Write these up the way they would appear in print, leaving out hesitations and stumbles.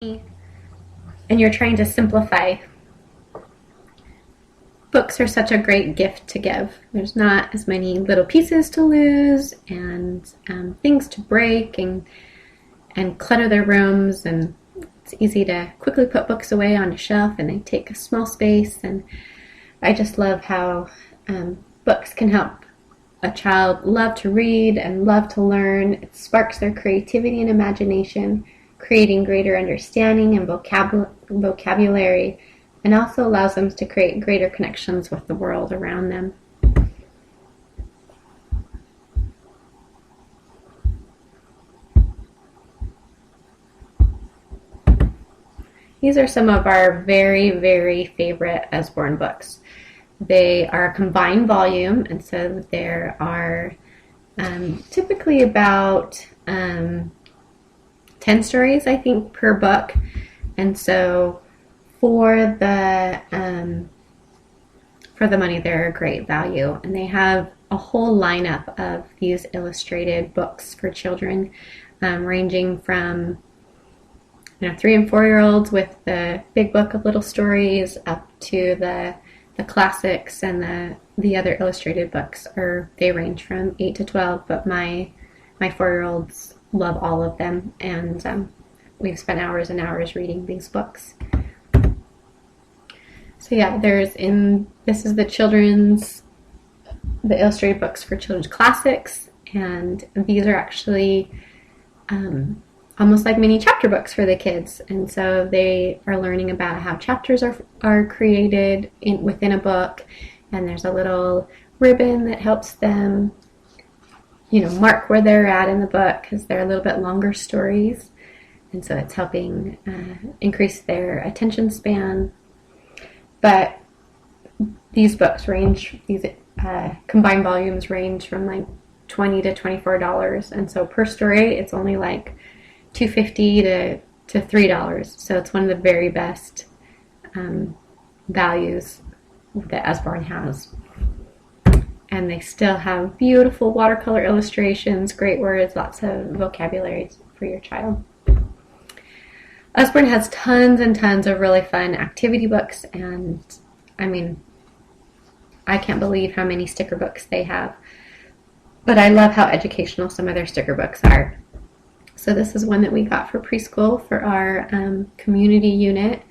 and you're trying to simplify, books are such a great gift to give. There's not as many little pieces to lose and things to break and clutter their rooms, and it's easy to quickly put books away on a shelf and they take a small space. And I just love how books can help a child love to read and love to learn. It sparks their creativity and imagination, creating greater understanding and vocabulary, and also allows them to create greater connections with the world around them. These are some of our very, very favorite Usborne books. They are a combined volume, and so there are typically about 10 stories, I think, per book. And so for the money, they're a great value. And they have a whole lineup of these illustrated books for children, ranging from 3 and 4-year-olds with the big book of little stories up to the classics, and the other illustrated books they range from 8 to 12, but my 4-year-olds love all of them, and we've spent hours and hours reading these books. So yeah, this is the illustrated books for children's classics, and these are actually almost like mini chapter books for the kids. And so they are learning about how chapters are created within a book, and there's a little ribbon that helps them mark where they're at in the book, because they're a little bit longer stories, and so it's helping increase their attention span. But these books these combined volumes range from like $20 to $24, and so per story it's only like $2.50 to $3. So it's one of the very best values that Usborne has. And they still have beautiful watercolor illustrations, great words, lots of vocabulary for your child. Usborne has tons and tons of really fun activity books, and I can't believe how many sticker books they have. But I love how educational some of their sticker books are. So this is one that we got for preschool for our community unit.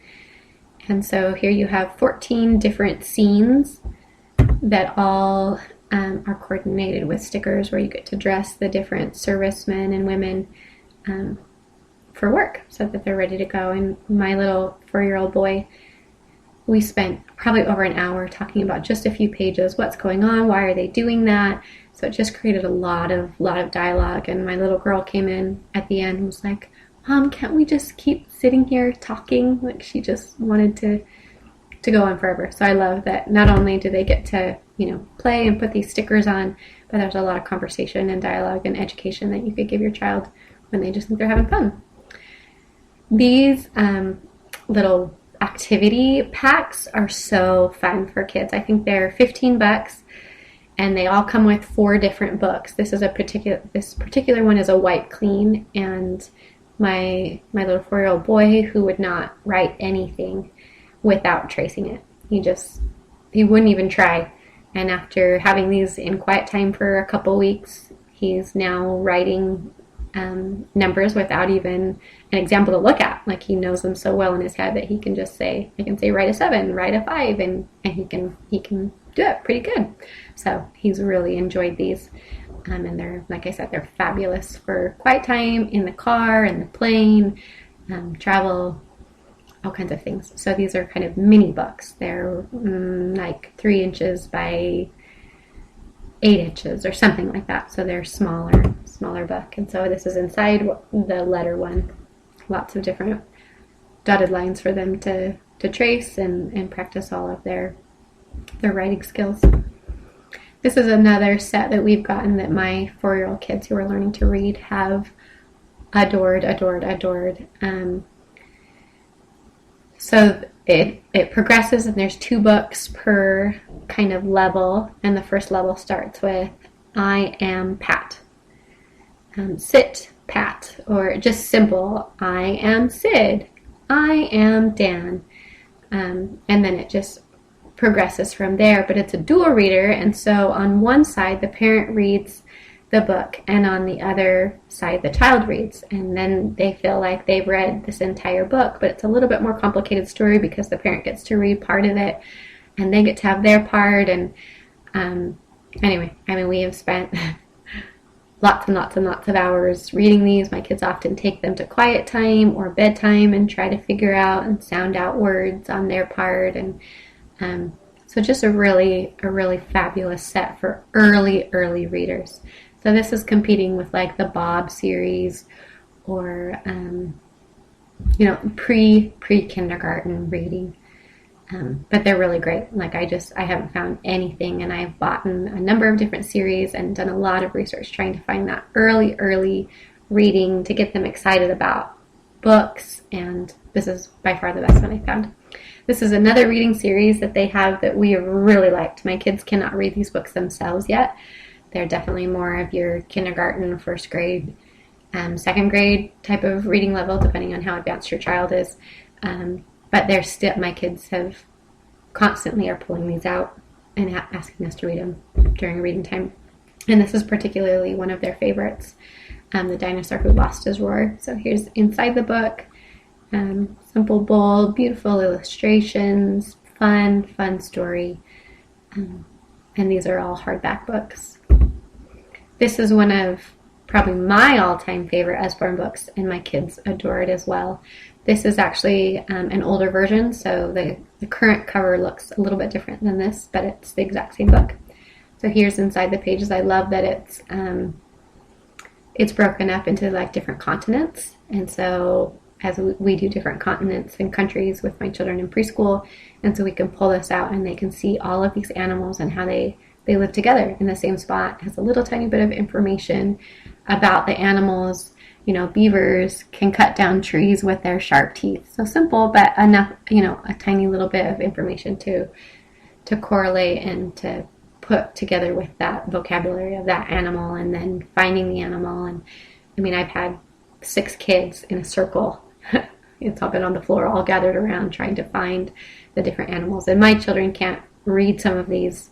And so here you have 14 different scenes that all are coordinated with stickers, where you get to dress the different servicemen and women for work so that they're ready to go. And my little 4-year-old boy, we spent probably over an hour talking about just a few pages. What's going on? Why are they doing that? So it just created a lot of dialogue. And my little girl came in at the end and was like, "Mom, can't we just keep sitting here talking?" Like she just wanted to go on forever. So I love that not only do they get to play and put these stickers on, but there's a lot of conversation and dialogue and education that you could give your child when they just think they're having fun. These little activity packs are so fun for kids. I think they're $15, and they all come with 4 different books. This particular one is a wipe clean, and my little 4-year-old boy, who would not write anything without tracing it, he wouldn't even try. And after having these in quiet time for a couple weeks, he's now writing numbers without even an example to look at. Like he knows them so well in his head that he can just say, I can say write a 7, write a 5, and he can do it pretty good. So he's really enjoyed these, and they're, like I said, they're fabulous for quiet time in the car, in the plane, travel, all kinds of things. So these are kind of mini books. They're like 3 inches by 8 inches or something like that. So they're smaller book. And so this is inside the letter one. Lots of different dotted lines for them to trace and practice all of their writing skills. This is another set that we've gotten that my 4-year-old kids who are learning to read have adored. So it progresses, and there's 2 books per kind of level, and the first level starts with I am Pat. Sit, Pat, or just simple, I am Sid, I am Dan. And then it just progresses from there, but it's a dual reader, and so on one side the parent reads the book and on the other side the child reads, and then they feel like they've read this entire book, but it's a little bit more complicated story because the parent gets to read part of it and they get to have their part. And anyway, we have spent lots and lots and lots of hours reading these. My kids often take them to quiet time or bedtime and try to figure out and sound out words on their part. And so just a really fabulous set for early readers. So this is competing with like the Bob series or pre-kindergarten reading. But they're really great. Like I haven't found anything, and I've bought a number of different series and done a lot of research trying to find that early reading to get them excited about books, and this is by far the best one I found. This is another reading series that they have that we have really liked. My kids cannot read these books themselves yet. They're definitely more of your kindergarten, first grade, second grade type of reading level, depending on how advanced your child is. But they're still, my kids have constantly are pulling these out and asking us to read them during reading time. And this is particularly one of their favorites, The Dinosaur Who Lost His Roar. So here's inside the book. Simple, bold, beautiful illustrations, fun story. And these are all hardback books. This is one of probably my all-time favorite Usborne books, and my kids adore it as well. This is actually an older version, so the current cover looks a little bit different than this, but it's the exact same book. So here's inside the pages. I love that it's broken up into like different continents, and so as we do different continents and countries with my children in preschool, and so we can pull this out and they can see all of these animals and how they live together in the same spot. It has a little tiny bit of information about the animals. Beavers can cut down trees with their sharp teeth. So simple, but enough, a tiny little bit of information to correlate and to put together with that vocabulary of that animal, and then finding the animal. And I've had 6 kids in a circle. It's all been on the floor, all gathered around trying to find the different animals. And my children can't read some of these.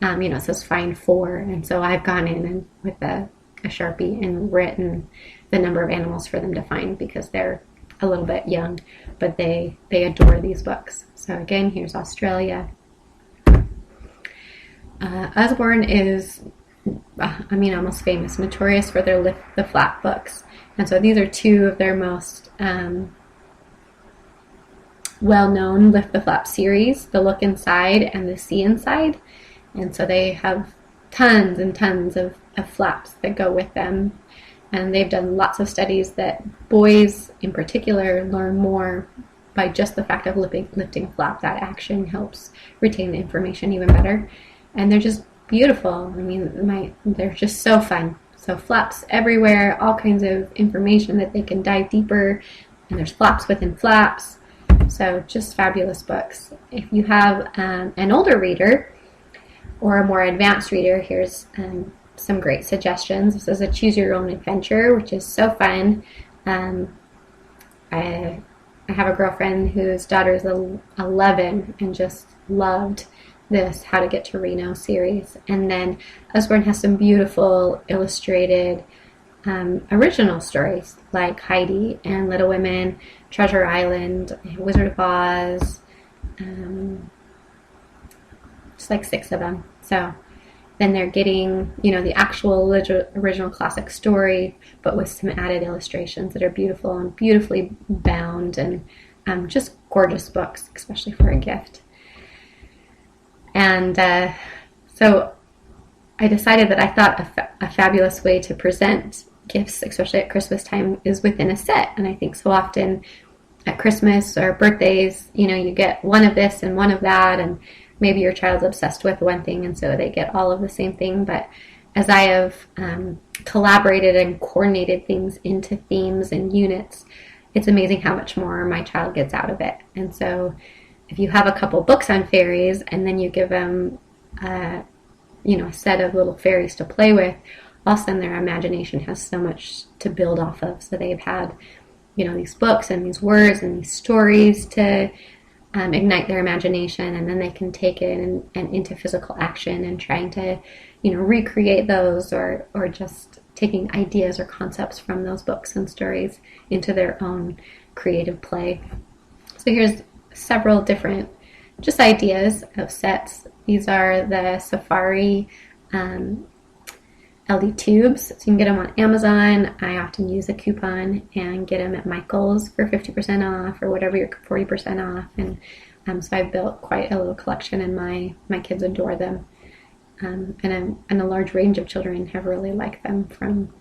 It says find 4. And so I've gone in and with a Sharpie and written the number of animals for them to find because they're a little bit young, but they adore these books. So again, here's Australia. Usborne is, almost famous, notorious for their Lift the Flap books. And so these are 2 of their most well-known Lift the Flap series, The Look Inside and The See Inside. And so they have tons and tons of flaps that go with them. And they've done lots of studies that boys in particular learn more by just the fact of lifting a flap. That action helps retain the information even better. And they're just beautiful. They're just so fun. So flaps everywhere, all kinds of information that they can dive deeper. And there's flaps within flaps. So just fabulous books. If you have an older reader or a more advanced reader, here's some great suggestions. This is a Choose Your Own Adventure, which is so fun. I have a girlfriend whose daughter is 11 and just loved this How to Get to Reno series. And then Usborne has some beautiful illustrated original stories like Heidi and Little Women, Treasure Island, Wizard of Oz, just like 6 of them. So then they're getting, the actual original classic story, but with some added illustrations that are beautiful and beautifully bound, and just gorgeous books, especially for a gift. And so I decided that I thought a fabulous way to present gifts, especially at Christmas time, is within a set. And I think so often at Christmas or birthdays, you get one of this and one of that, and maybe your child's obsessed with one thing, and so they get all of the same thing. But as I have collaborated and coordinated things into themes and units, it's amazing how much more my child gets out of it. And so if you have a couple books on fairies, and then you give them a set of little fairies to play with, all of a sudden their imagination has so much to build off of. So they've had these books and these words and these stories to ignite their imagination, and then they can take it and into physical action and trying to, recreate those, or just taking ideas or concepts from those books and stories into their own creative play. So here's several different just ideas of sets. These are the Safari LD tubes. So you can get them on Amazon. I often use a coupon and get them at Michael's for 50% off, or whatever your 40% off. And so I've built quite a little collection, and my kids adore them. And a large range of children have really liked them, from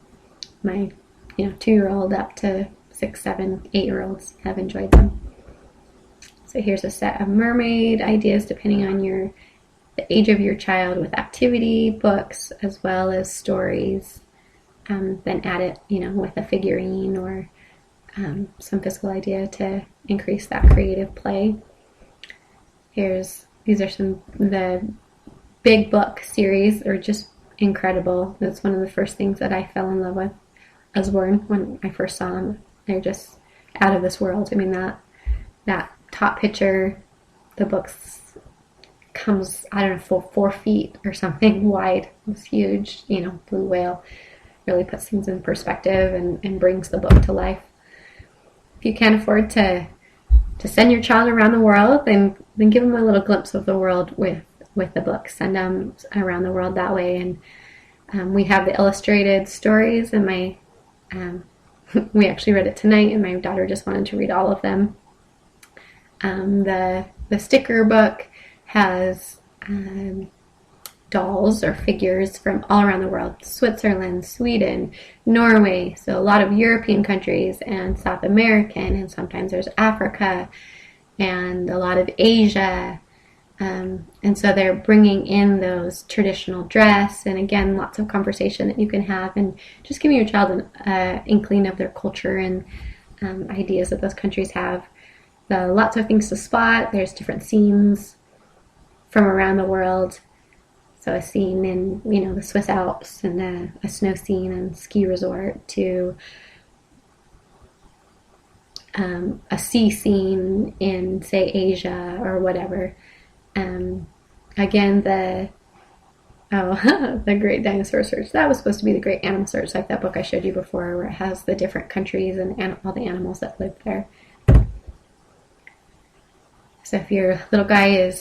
my 2-year-old up to 6, 7, 8-year-olds have enjoyed them. So here's a set of mermaid ideas depending on the age of your child, with activity books as well as stories. Then add it, with a figurine or some physical idea to increase that creative play. These are the big book series are just incredible. That's one of the first things that I fell in love with Usborne when I first saw them. They're just out of this world. I mean, that top picture, the books comes, I don't know, 4 feet or something wide. It's huge, blue whale. Really puts things in perspective and brings the book to life. If you can't afford to send your child around the world, then give them a little glimpse of the world with the book. Send them around the world that way. And we have the illustrated stories, and we actually read it tonight, and my daughter just wanted to read all of them. The sticker book has dolls or figures from all around the world: Switzerland, Sweden, Norway, so a lot of European countries, and South American, and sometimes there's Africa, and a lot of Asia. And so they're bringing in those traditional dress, and again, lots of conversation that you can have, and just giving your child an inkling of their culture and ideas that those countries have. Lots of things to spot. There's different scenes from around the world. So a scene in, the Swiss Alps, and a snow scene and ski resort, to a sea scene in, say, Asia or whatever. Again, the Great Dinosaur Search. That was supposed to be the Great Animal Search, like that book I showed you before, where it has the different countries and all the animals that live there. So if your little guy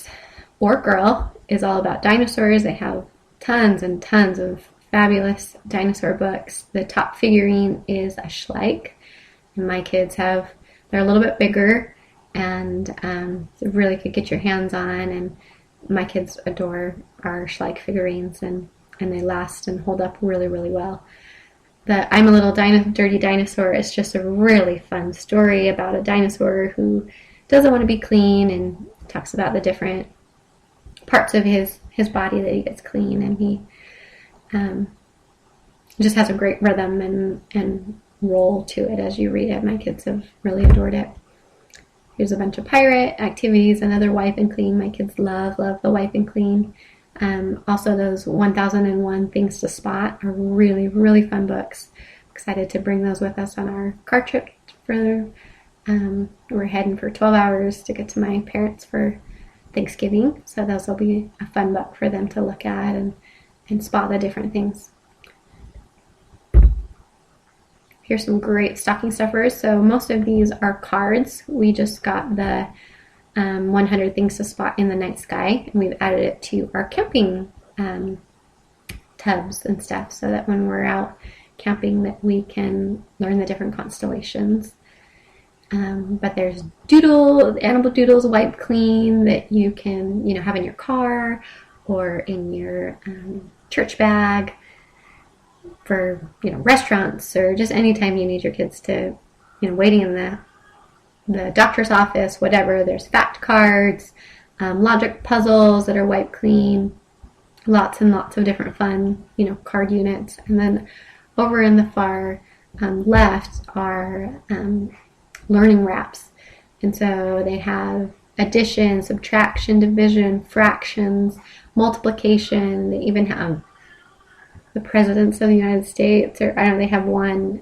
or girl is all about dinosaurs, they have tons and tons of fabulous dinosaur books. The top figurine is a Schleich, and my kids they're a little bit bigger, and really could get your hands on, and my kids adore our Schleich figurines, and they last and hold up really, really well. The I'm a Little Dirty Dinosaur is just a really fun story about a dinosaur who doesn't want to be clean, and talks about the different parts of his body that he gets clean, and he just has a great rhythm and roll to it as you read it. My kids have really adored it. Here's a bunch of pirate activities, another wipe and clean. My kids love the wipe and clean. Also, those 1001 Things to Spot are really, really fun books. Excited to bring those with us on our car trip further. We're heading for 12 hours to get to my parents for Thanksgiving, so those will be a fun book for them to look at and spot the different things. Here's some great stocking stuffers. So most of these are cards. We just got the 100 Things to Spot in the Night Sky, and we've added it to our camping tubs and stuff, so that when we're out camping that we can learn the different constellations. But there's animal doodles, wipe clean, that you can, have in your car or in your church bag for, restaurants, or just anytime you need your kids to, waiting in the doctor's office, whatever. There's fact cards, logic puzzles that are wipe clean, lots and lots of different fun, card units. And then over in the far left are learning wraps. And so they have addition, subtraction, division, fractions, multiplication. They even have the presidents of the United States, or I don't know, they have one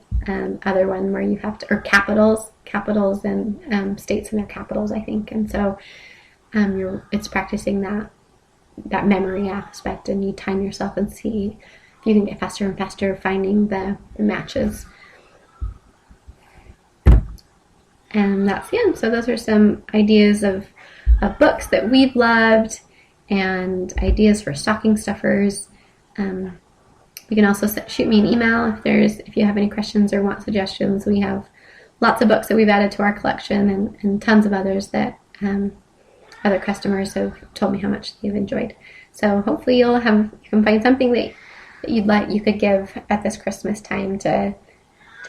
other one where you have to, or capitals and states and their capitals, I think. And so it's practicing that memory aspect, and you time yourself and see if you can get faster and faster finding the matches. And that's the end. So those are some ideas of books that we've loved and ideas for stocking stuffers. You can also shoot me an email if you have any questions or want suggestions. We have lots of books that we've added to our collection, and tons of others that other customers have told me how much they've enjoyed. So hopefully you can find something that you could give at this Christmas time to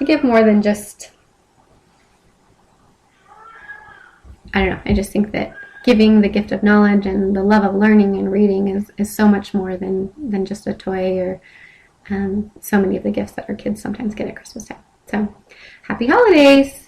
give more than just, I don't know. I just think that giving the gift of knowledge and the love of learning and reading is so much more than just a toy, or so many of the gifts that our kids sometimes get at Christmas time. So happy holidays!